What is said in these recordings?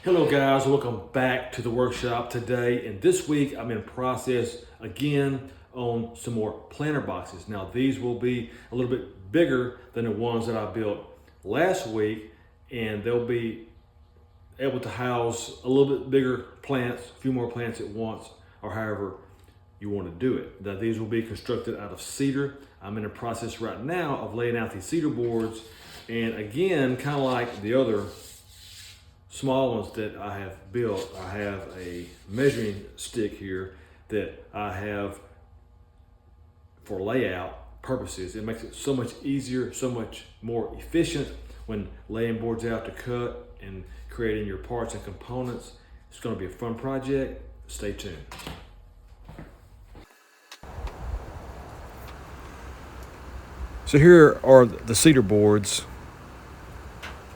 Hello guys, welcome back to the workshop today. And this week I'm in process again on some more planter boxes. Now these will be a little bit bigger than the ones that I built last week, and they'll be able to house a little bit bigger plants, a few more plants at once, or however you want to do it. Now these will be constructed out of cedar. I'm in the process right now of laying out these cedar boards, and again, kind of like the other small ones that I have built, I have a measuring stick here that I have for layout purposes. It makes it so much easier, so much more efficient when laying boards out to cut and creating your parts and components. It's going to be a fun project. Stay tuned. So here are the cedar boards.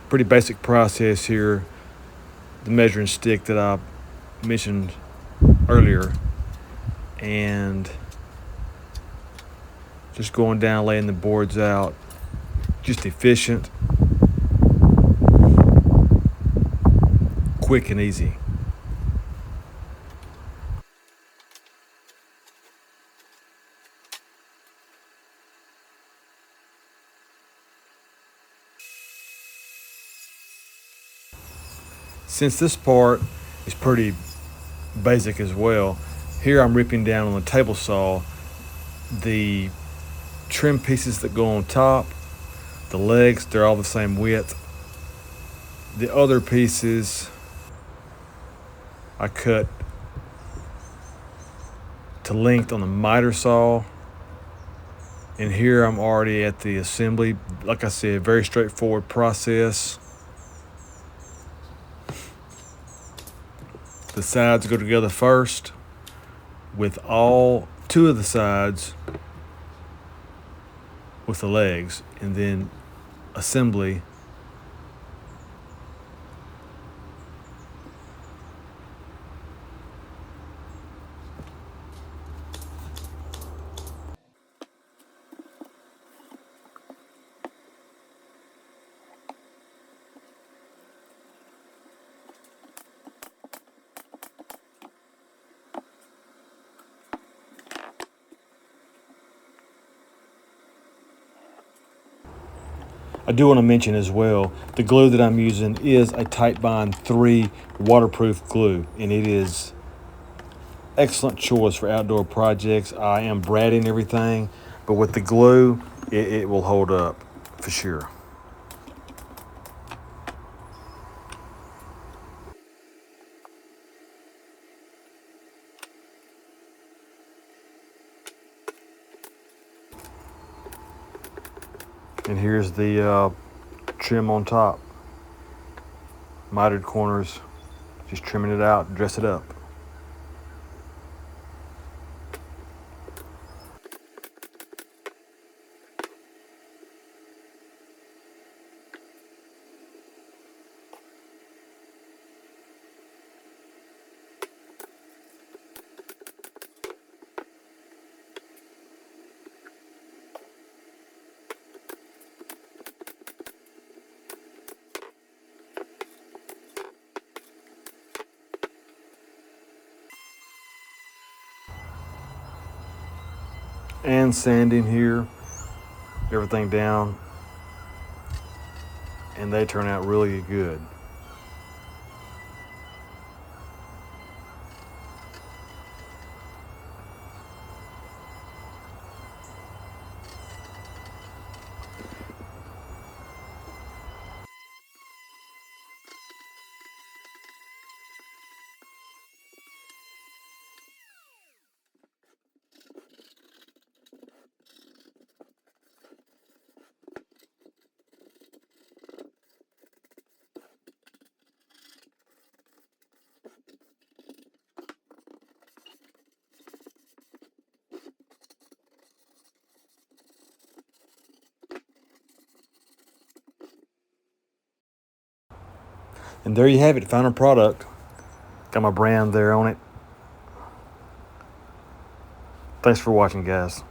Pretty basic process here. The measuring stick that I mentioned earlier, and just going down, laying the boards out, just efficient, quick and easy. Since this part is pretty basic as well, here I'm ripping down on the table saw the trim pieces that go on top. The legs, they're all the same width. The other pieces I cut to length on the miter saw. And here I'm already at the assembly. Like I said, very straightforward process. The sides go together first with all two of the sides with the legs, and then assembly I do want to mention as well, the glue that I'm using is a Titebond 3 waterproof glue, and it is excellent choice for outdoor projects. I am bradding everything, but with the glue, it will hold up for sure. And here's the trim on top. Mitered corners, just trimming it out, dress it up. And sanding here, everything down, and they turn out really good. And there you have it, final product. Got my brand there on it. Thanks for watching, guys.